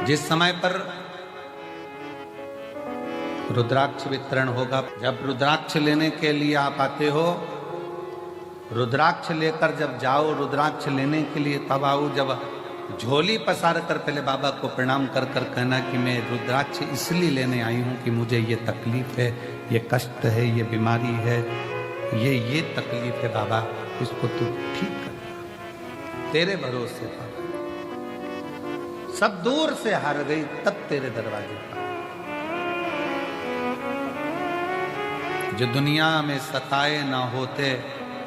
जिस समय पर रुद्राक्ष वितरण होगा, जब रुद्राक्ष लेने के लिए आप आते हो, रुद्राक्ष लेकर जब जाओ, रुद्राक्ष लेने के लिए तब आओ, जब झोली पसार कर पहले बाबा को प्रणाम कर कर कहना कि मैं रुद्राक्ष इसलिए लेने आई हूं कि मुझे ये तकलीफ है, ये कष्ट है, ये बीमारी है, ये तकलीफ है बाबा, इसको तू ठीक कर, तेरे भरोसे बाबा। सब दूर से हार गई तब तेरे दरवाजे पर। जो दुनिया में सताए ना होते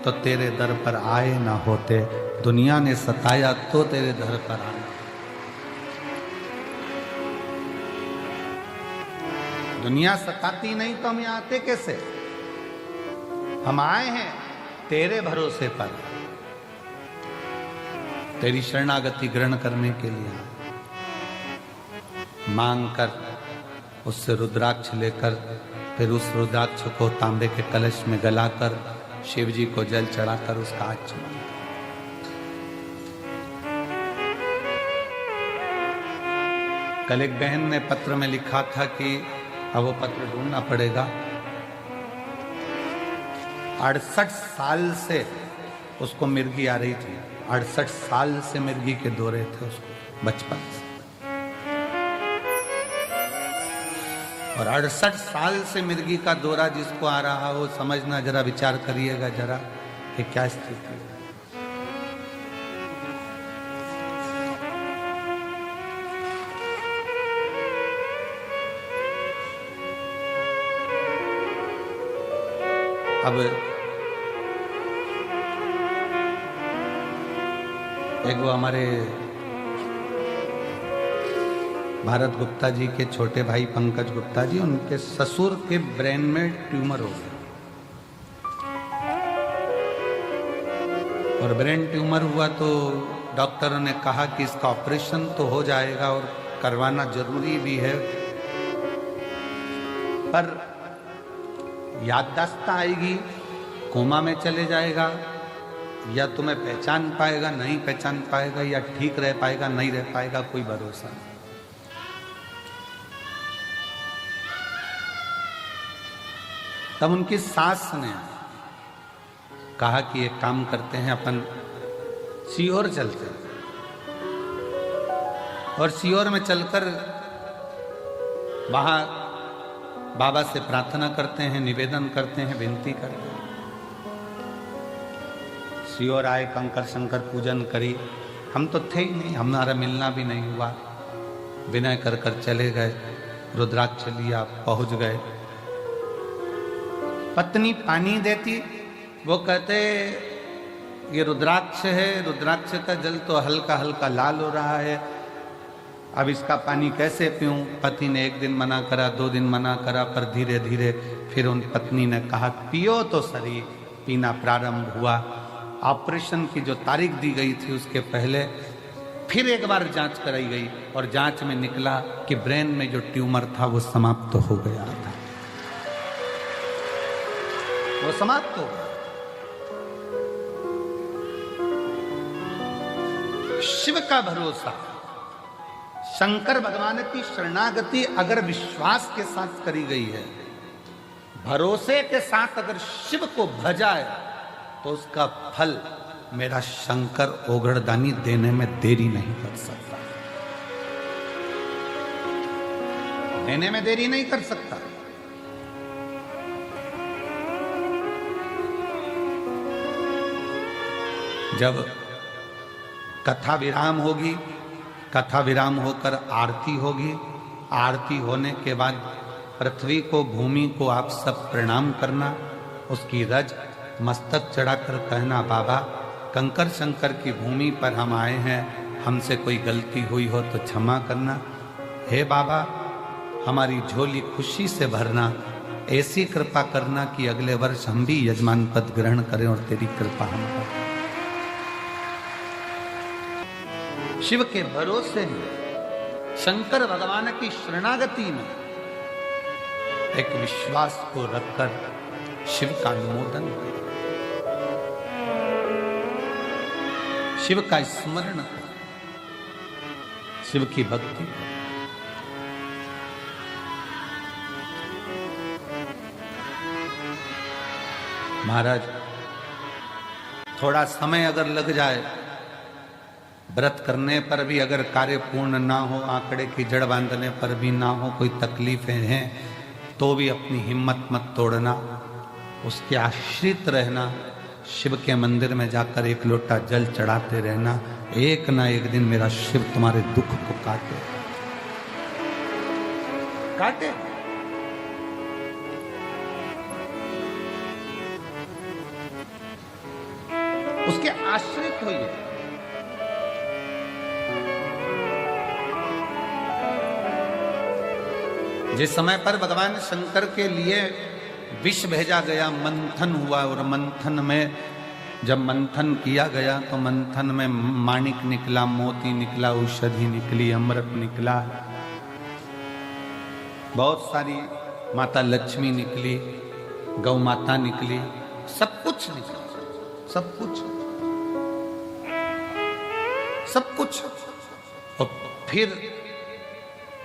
तो तेरे दर पर आए ना होते, दुनिया ने सताया तो तेरे दर पर आए। दुनिया सताती नहीं तो हम यहाँ आते कैसे? हम आए हैं तेरे भरोसे पर, तेरी शरणागति ग्रहण करने के लिए आए। मांग कर उससे रुद्राक्ष लेकर, फिर उस रुद्राक्ष को तांबे के कलश में गलाकर शिव जी को जल चढ़ाकर उसका आचमन। कल एक बहन ने पत्र में लिखा था कि अब वो पत्र ढूंढना पड़ेगा। 68 साल से उसको मिर्गी आ रही थी, 68 साल से मिर्गी के दौरे थे उसको बचपन से, और 68 साल से मिर्गी का दौरा जिसको आ रहा हो, समझना, जरा विचार करिएगा जरा कि क्या स्थिति है। अब एक वो हमारे भारत गुप्ता जी के छोटे भाई पंकज गुप्ता जी, उनके ससुर के ब्रेन में ट्यूमर हो गया, और ब्रेन ट्यूमर हुआ तो डॉक्टरों ने कहा कि इसका ऑपरेशन तो हो जाएगा और करवाना जरूरी भी है, पर याददाश्त आएगी, कोमा में चले जाएगा, या तुम्हें पहचान पाएगा, नहीं पहचान पाएगा, या ठीक रह पाएगा, नहीं रह पाएगा, कोई भरोसा नहीं। तब उनकी सास ने कहा कि एक काम करते हैं, अपन सीहोर चलते हैं, और सीहोर में चलकर वहां बाबा से प्रार्थना करते हैं, निवेदन करते हैं, विनती करते हैं। सीहोर आए, कंकर शंकर पूजन करी, हम तो थे ही नहीं, हमारा मिलना भी नहीं हुआ, विनय कर कर चले गए, रुद्राक्ष लिया, पहुंच गए। पत्नी पानी देती, वो कहते ये रुद्राक्ष है, रुद्राक्ष का जल तो हल्का हल्का लाल हो रहा है, अब इसका पानी कैसे पीऊं? पति ने एक दिन मना करा, 2 दिन मना करा, पर धीरे धीरे फिर उन पत्नी ने कहा पियो तो सही। पीना प्रारंभ हुआ। ऑपरेशन की जो तारीख दी गई थी उसके पहले फिर एक बार जांच कराई गई, और जांच में निकला कि ब्रेन में जो ट्यूमर था वो समाप्त हो गया था, वो समाप्त हो गया। शिव का भरोसा, शंकर भगवान की शरणागति अगर विश्वास के साथ करी गई है, भरोसे के साथ अगर शिव को भजाए, तो उसका फल मेरा शंकर ओगड़दानी देने में देरी नहीं कर सकता, देने में देरी नहीं कर सकता। जब कथा विराम होगी, कथा विराम होकर आरती होगी, आरती होने के बाद पृथ्वी को, भूमि को आप सब प्रणाम करना, उसकी रज मस्तक चढ़ाकर कहना बाबा कंकर शंकर की भूमि पर हम आए हैं, हमसे कोई गलती हुई हो तो क्षमा करना। हे बाबा हमारी झोली खुशी से भरना, ऐसी कृपा करना कि अगले वर्ष हम भी यजमान पद ग्रहण करें और तेरी कृपा हम पर। शिव के भरोसे में, शंकर भगवान की शरणागति में एक विश्वास को रखकर शिव का अनुमोदन करें, शिव का स्मरण करें, शिव की भक्ति करें। महाराज थोड़ा समय अगर लग जाए, व्रत करने पर भी अगर कार्य पूर्ण ना हो, आंकड़े की जड़ बांधने पर भी ना हो, कोई तकलीफें हैं तो भी अपनी हिम्मत मत तोड़ना, उसके आश्रित रहना, शिव के मंदिर में जाकर एक लोटा जल चढ़ाते रहना। एक ना एक दिन मेरा शिव तुम्हारे दुख को काटे काटे। उसके आश्रित होइए। जिस समय पर भगवान शंकर के लिए विष भेजा गया, मंथन हुआ, और मंथन में जब मंथन किया गया तो मंथन में माणिक निकला, मोती निकला, औषधि निकली, अमृत निकला, बहुत सारी माता लक्ष्मी निकली, गौ माता निकली, सब कुछ निकला, सब कुछ सब कुछ। और फिर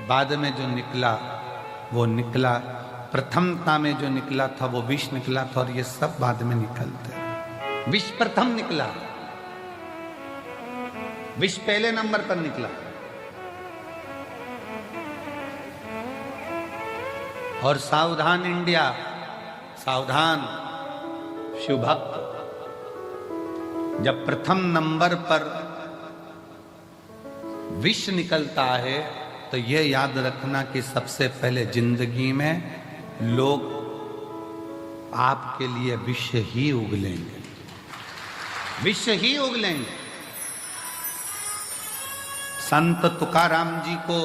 बाद में जो निकला वो निकला, प्रथमता में जो निकला था वो विष निकला था, और ये सब बाद में निकलते। विष प्रथम निकला, विष पहले नंबर पर निकला। और सावधान इंडिया, सावधान शिव भक्त, जब प्रथम नंबर पर विष निकलता है तो यह याद रखना कि सबसे पहले जिंदगी में लोग आपके लिए विष ही उगलेंगे, विष ही उगलेंगे। संत तुकाराम जी को,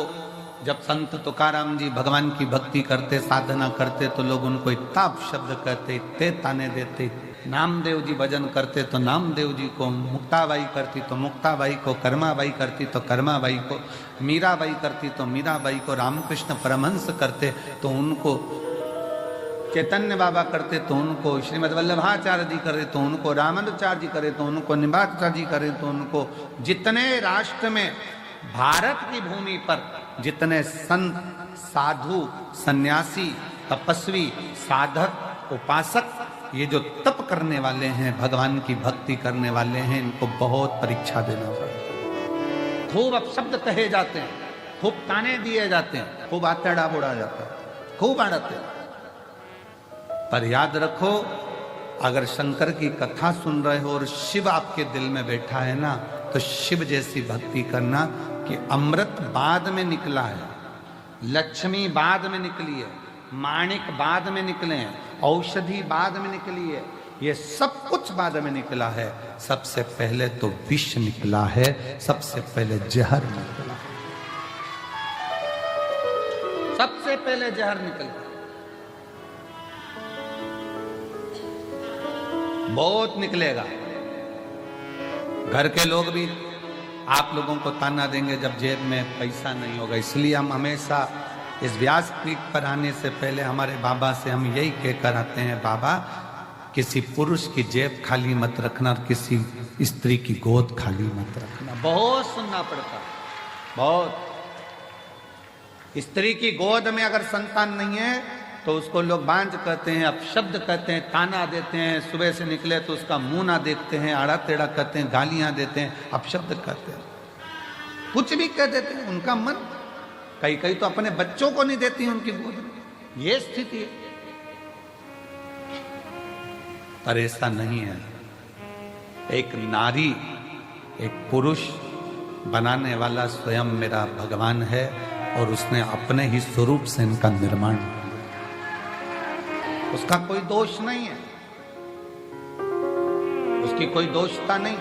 जब संत तुकाराम जी भगवान की भक्ति करते, साधना करते, तो लोग उनको इतना शब्द कहते, इतने ताने देते। नामदेव जी भजन करते तो नामदेव जी को, मुक्ताबाई करती तो मुक्ताबाई को, कर्माबाई करती तो कर्माबाई को, मीराबाई करती तो मीराबाई को, रामकृष्ण परमहंस करते तो उनको, चैतन्य बाबा करते तो उनको, श्रीमद् वल्लभाचार्य जी करे तो उनको, रामानुजाचार्य जी करे तो उनको, निम्बाचार्य जी करे तो उनको। जितने राष्ट्र में, भारत की भूमि पर जितने संत, साधु, सन्यासी, तपस्वी, साधक, उपासक, ये जो तप करने वाले हैं, भगवान की भक्ति करने वाले हैं, इनको बहुत परीक्षा देना पड़ता है। खूब अपशब्द कहे जाते हैं, खूब ताने दिए जाते हैं, खूब आतेड़ा बोड़ा जाता है, खूब आड़ते। पर याद रखो, अगर शंकर की कथा सुन रहे हो और शिव आपके दिल में बैठा है ना, तो शिव जैसी भक्ति करना कि अमृत बाद में निकला है, लक्ष्मी बाद में निकली है, माणिक बाद में निकले हैं, औषधि बाद में निकली है, ये सब कुछ बाद में निकला है। सबसे पहले तो विष निकला है, सबसे पहले जहर निकला, सबसे पहले जहर निकला। बहुत निकलेगा। घर के लोग भी आप लोगों को ताना देंगे जब जेब में पैसा नहीं होगा। इसलिए हम हमेशा इस व्यास पीठ पर आने से पहले हमारे बाबा से हम यही कहकर आते हैं, बाबा किसी पुरुष की जेब खाली मत रखना और किसी स्त्री की गोद खाली मत रखना। बहुत सुनना पड़ता है, बहुत। स्त्री की गोद में अगर संतान नहीं है तो उसको लोग बांझ कहते हैं, अपशब्द कहते हैं, ताना देते हैं, सुबह से निकले तो उसका मुंह ना देखते हैं, आड़ा टेढ़ा कहते हैं, गालियां देते हैं, अपशब्द कहते हैं, कुछ भी कह देते हैं। उनका मन, कई कई तो अपने बच्चों को नहीं देती हैं उनकी गोद में, ये स्थिति है। पर ऐसा नहीं है। एक नारी, एक पुरुष बनाने वाला स्वयं मेरा भगवान है और उसने अपने ही स्वरूप से इनका निर्माण किया। उसका कोई दोष नहीं है, उसकी कोई दोषता नहीं।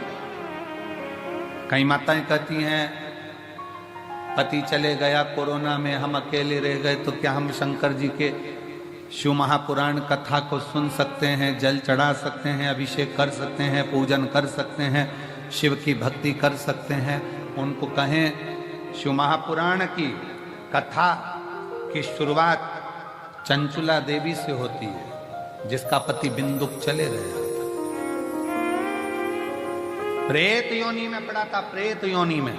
कई माताएं कहती हैं पति चले गया कोरोना में, हम अकेले रह गए, तो क्या हम शंकर जी के शिव महापुराण कथा को सुन सकते हैं, जल चढ़ा सकते हैं, अभिषेक कर सकते हैं, पूजन कर सकते हैं, शिव की भक्ति कर सकते हैं? उनको कहें शिव महापुराण की कथा की शुरुआत चंचुला देवी से होती है, जिसका पति बिंदुक चले गया था, प्रेत योनि में पड़ा था, प्रेत योनि में।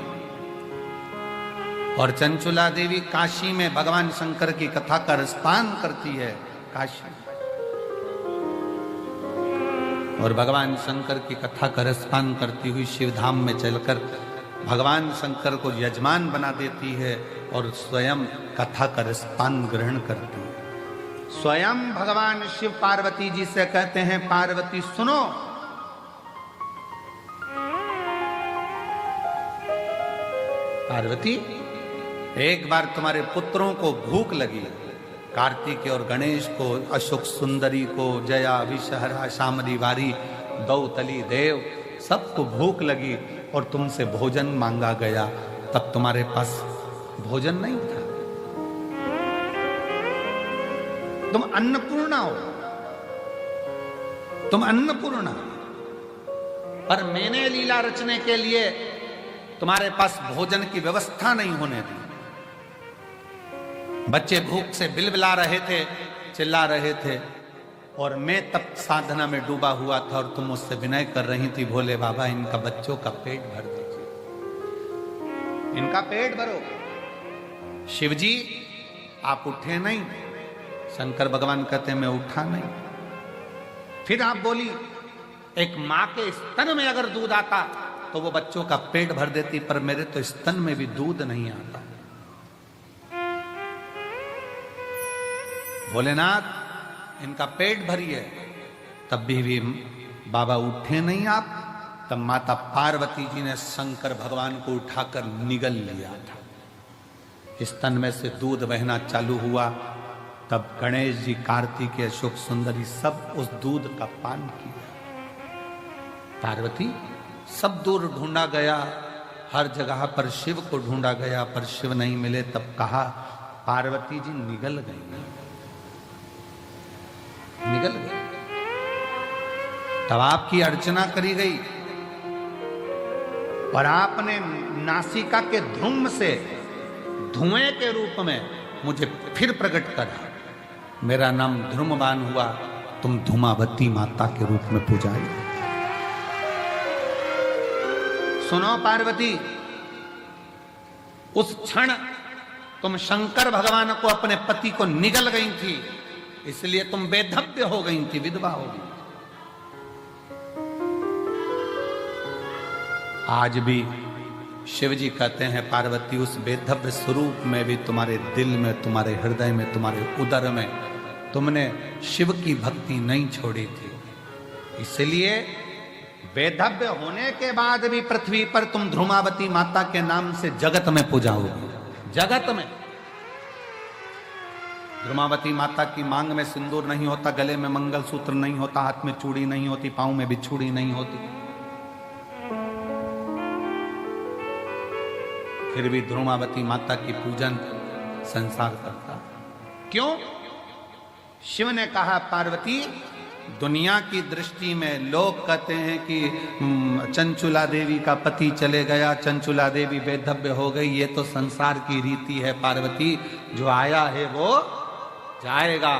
और चंचुला देवी काशी में भगवान शंकर की कथा का रसपान करती है, काशी। और भगवान शंकर की कथा का रसपान करती हुई शिवधाम में चलकर भगवान शंकर को यजमान बना देती है और स्वयं कथा का रसपान ग्रहण करती है। स्वयं भगवान शिव पार्वती जी से कहते हैं, पार्वती सुनो, पार्वती एक बार तुम्हारे पुत्रों को भूख लगी, कार्तिक और गणेश को, अशोक सुंदरी को, जया विषहरा शामली वारी दौतली देव सबको भूख लगी और तुमसे भोजन मांगा गया, तब तुम्हारे पास भोजन नहीं था। तुम अन्नपूर्णा हो, तुम अन्नपूर्णा, पर मैंने लीला रचने के लिए तुम्हारे पास भोजन की व्यवस्था नहीं होने दी। बच्चे भूख से बिलबिला रहे थे, चिल्ला रहे थे, और मैं तब साधना में डूबा हुआ था और तुम मुझसे विनय कर रही थी, भोले बाबा इनका बच्चों का पेट भर दीजिए, इनका पेट भरो। शिवजी आप उठे नहीं, शंकर भगवान कहते मैं उठा नहीं। फिर आप बोली, एक मां के स्तन में अगर दूध आता तो वो बच्चों का पेट भर देती, पर मेरे तो स्तन में भी दूध नहीं आता। भोलेनाथ इनका पेट भरिए, तब भी बाबा उठे नहीं आप। तब माता पार्वती जी ने शंकर भगवान को उठाकर निगल लिया था, स्तन में से दूध बहना चालू हुआ। तब गणेश जी, कार्तिक, अशोक सुंदरी सब उस दूध का पान किया। पार्वती सब दूर ढूंढा गया, हर जगह पर शिव को ढूंढा गया, पर शिव नहीं मिले। तब कहा पार्वती जी निगल गई, निगल गई। तब आपकी अर्चना करी गई और आपने नासिका के धूम से धुएं के रूप में मुझे फिर प्रकट करा। मेरा नाम ध्रुमवान हुआ, तुम धूमावती माता के रूप में पूजाई। सुनो पार्वती, उस क्षण तुम शंकर भगवान को, अपने पति को निगल गई थी, इसलिए तुम बेधव्य हो गई थी, विधवा हो गई। आज भी शिव जी कहते हैं, पार्वती उस बेधव्य स्वरूप में भी तुम्हारे दिल में, तुम्हारे हृदय में, तुम्हारे उदर में तुमने शिव की भक्ति नहीं छोड़ी थी। इसलिए बेधव्य होने के बाद भी पृथ्वी पर तुम ध्रुमावती माता के नाम से जगत में पूजाओगे, जगत में। ध्रुमावती माता की मांग में सिंदूर नहीं होता, गले में मंगलसूत्र नहीं होता, हाथ में चूड़ी नहीं होती, पांव में बिछुड़ी नहीं होती, फिर भी ध्रुमावती माता की पूजन संसार करता। क्यों? शिव ने कहा, पार्वती दुनिया की दृष्टि में लोग कहते हैं कि चंचुला देवी का पति चले गया, चंचुला देवी बेधव्य हो गई, ये तो संसार की रीति है पार्वती। जो आया है वो जाएगा,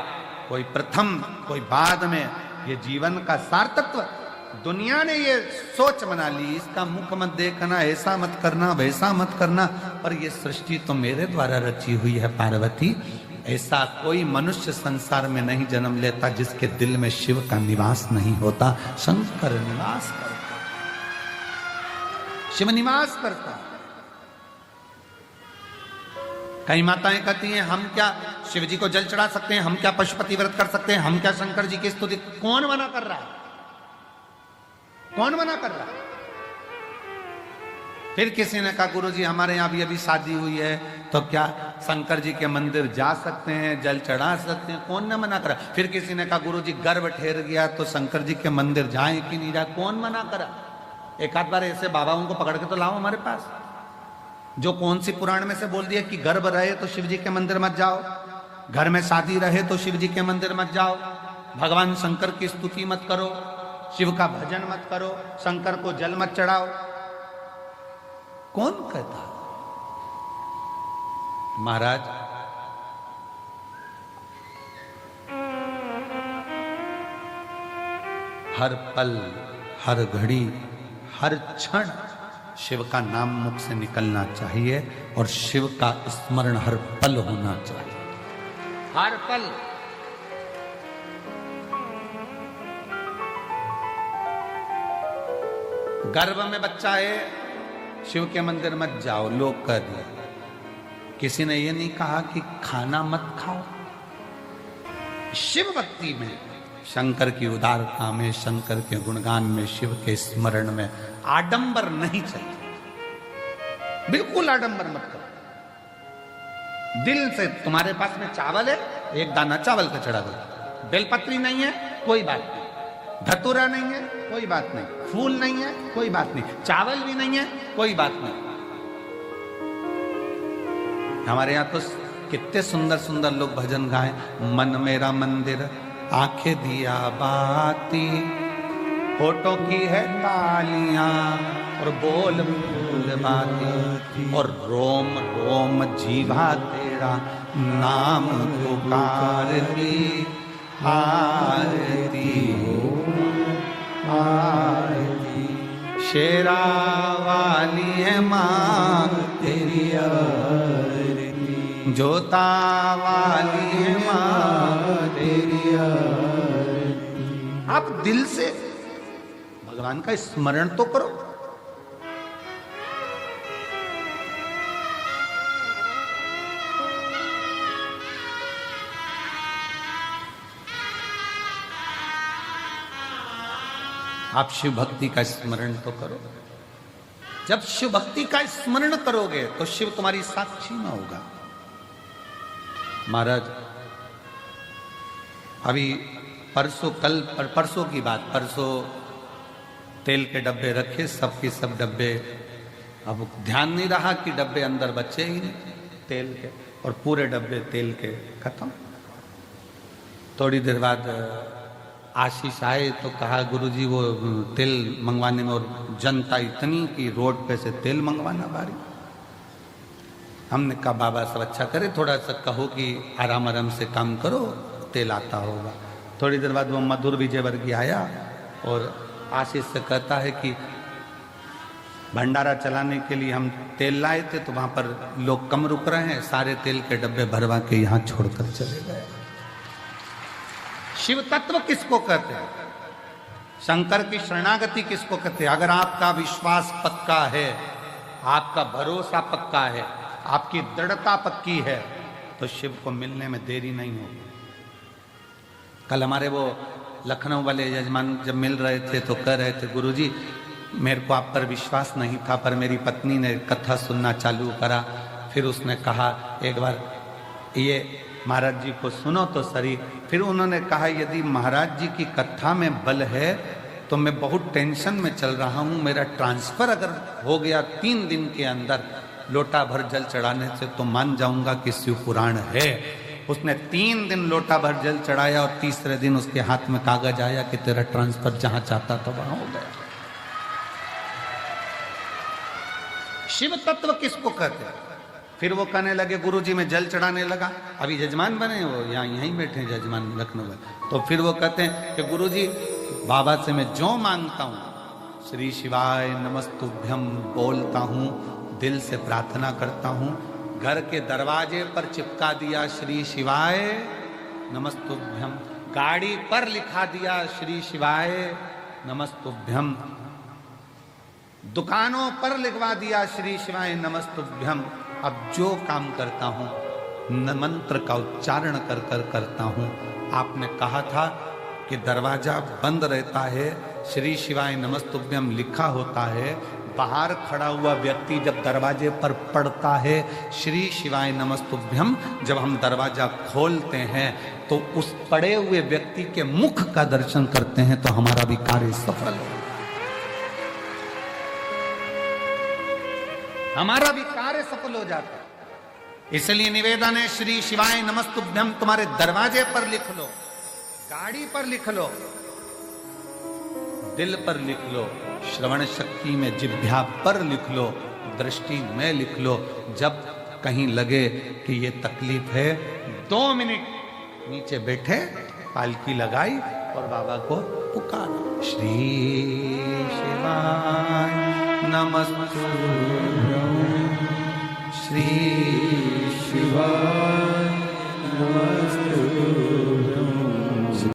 कोई प्रथम कोई बाद में। ये जीवन का सार्थत्व दुनिया ने ये सोच बना ली, इसका मुख मत देखना, ऐसा मत करना, वैसा मत करना, पर ये सृष्टि तो मेरे द्वारा रची हुई है पार्वती। ऐसा कोई मनुष्य संसार में नहीं जन्म लेता जिसके दिल में शिव का निवास नहीं होता। शंकर निवास करता, शिव निवास करता। कई माताएं कहती हैं, हम क्या शिव जी को जल चढ़ा सकते हैं, हम क्या पशुपति व्रत कर सकते हैं, हम क्या शंकर जी की स्तुति। कौन मना कर रहा है? कौन मना कर रहा है? फिर किसी ने कहा, गुरुजी हमारे यहाँ भी अभी शादी हुई है, तो क्या शंकर जी के मंदिर जा सकते हैं, जल चढ़ा सकते हैं? कौन ने मना करा? फिर किसी ने कहा, गुरुजी गर्भ ठहर गया तो शंकर जी के मंदिर जाए कि नहीं जाए? कौन मना करा? एक आध बार ऐसे बाबाओं को पकड़ के तो लाओ हमारे पास, जो कौन सी पुराण में से बोल दिया कि गर्भ रहे तो शिव जी के मंदिर मत जाओ, घर में शादी रहे तो शिव जी के मंदिर मत जाओ, भगवान शंकर की स्तुति मत करो, शिव का भजन मत करो, शंकर को जल मत चढ़ाओ। कौन कहता? महाराज, हर पल, हर घड़ी, हर क्षण शिव का नाम मुख से निकलना चाहिए और शिव का स्मरण हर पल होना चाहिए, हर पल। गर्भ में बच्चा है, शिव के मंदिर मत जाओ, लोग कह दिए। किसी ने ये नहीं कहा कि खाना मत खाओ। शिव भक्ति में, शंकर की उदारता में, शंकर के गुणगान में, शिव के स्मरण में आडंबर नहीं चाहिए। बिल्कुल आडंबर मत करो। दिल से, तुम्हारे पास में चावल है, एक दाना चावल का चढ़ा दो। बेलपत्री नहीं है, कोई बात नहीं। धतूरा नहीं है, कोई बात नहीं। फूल नहीं है, कोई बात नहीं। चावल भी नहीं है, कोई बात नहीं। हमारे यहाँ तो कितने सुंदर सुंदर लोग भजन गाए। मन मेरा मंदिर, आंखें दिया बाती, होठों की है तालियां और बोल बोल बाती, और रोम रोम जीवा तेरा नाम पुकारती, आरती आरती। शेरा वाली है माँ तेरी आरती, जोता वाली है माँ तेरी आरती। आप दिल से भगवान का स्मरण तो करो। आप शिव भक्ति का स्मरण तो करो। जब शिव भक्ति का स्मरण करोगे तो शिव तुम्हारी साक्षी में होगा। महाराज अभी परसों की बात, परसों तेल के डब्बे रखे, सबके सब डब्बे, अब ध्यान नहीं रहा कि डब्बे अंदर बचे ही नहीं तेल के, और पूरे डब्बे तेल के खत्म। थोड़ी देर बाद आशीष आए तो कहा गुरुजी वो तेल मंगवाने में, और जनता इतनी कि रोड पे से तेल मंगवाना भारी। हमने कहा बाबा सब अच्छा करे, थोड़ा सा कहो कि आराम आराम से काम करो, तेल आता होगा। थोड़ी देर बाद वो मधुर विजयवर्गीय आया और आशीष से कहता है कि भंडारा चलाने के लिए हम तेल लाए थे, तो वहां पर लोग कम रुक रहे हैं, सारे तेल के डब्बे भरवा के यहाँ छोड़कर चले गए। शिव तत्व किसको कहते हैं? शंकर की शरणागति किसको कहते हैं? अगर आपका विश्वास पक्का है, आपका भरोसा पक्का है, आपकी दृढ़ता पक्की है, तो शिव को मिलने में देरी नहीं होगी। कल हमारे वो लखनऊ वाले यजमान जब मिल रहे थे तो कह रहे थे गुरुजी मेरे को आप पर विश्वास नहीं था, पर मेरी पत्नी ने कथा सुनना चालू करा, फिर उसने कहा एक बार ये महाराज जी को सुनो तो सही। फिर उन्होंने कहा यदि महाराज जी की कथा में बल है तो मैं बहुत टेंशन में चल रहा हूँ, मेरा ट्रांसफर अगर हो गया 3 दिन के अंदर लोटा भर जल चढ़ाने से तो मान जाऊंगा कि शिव पुराण है। उसने 3 दिन लोटा भर जल चढ़ाया और तीसरे दिन उसके हाथ में कागज आया कि तेरा ट्रांसफर जहां चाहता था वहां हो गया। शिव तत्व किसको कहते हैं? फिर वो कहने लगे गुरुजी मैं जल चढ़ाने लगा, अभी जजमान बने वो यहाँ यहीं बैठे हैं जजमान लखनऊ में, तो फिर वो कहते हैं कि गुरुजी बाबा से मैं जो मांगता हूँ श्री शिवाय नमस्तुभ्यम बोलता हूँ, दिल से प्रार्थना करता हूँ। घर के दरवाजे पर चिपका दिया श्री शिवाय नमस्तुभ्यम, गाड़ी पर लिखा दिया श्री शिवाय नमस्तुभ्यम, दुकानों पर लिखवा दिया श्री शिवाय नमस्तुभ्यम। अब जो काम करता हूं मंत्र का उच्चारण कर कर करता हूं। आपने कहा था कि दरवाजा बंद रहता है, श्री शिवाय नमस्तुभ्यम लिखा होता है, बाहर खड़ा हुआ व्यक्ति जब दरवाजे पर पड़ता है श्री शिवाय नमस्तुभ्यम, जब हम दरवाजा खोलते हैं तो उस पड़े हुए व्यक्ति के मुख का दर्शन करते हैं तो हमारा भी कार्य सफल हो, हमारा भी कार्य सफल हो जाता है। इसलिए निवेदन है श्री शिवाय नमस्तुभ्यम तुम्हारे दरवाजे पर लिख लो, गाड़ी पर लिख लो, दिल पर लिख लो, श्रवण शक्ति में जिह्वा पर लिख लो, दृष्टि में लिख लो। जब कहीं लगे कि ये तकलीफ है 2 मिनट नीचे बैठे, पालकी लगाई और बाबा को पुकारा श्री शिवाय नमस्तुभ्यं, श्री शिवाय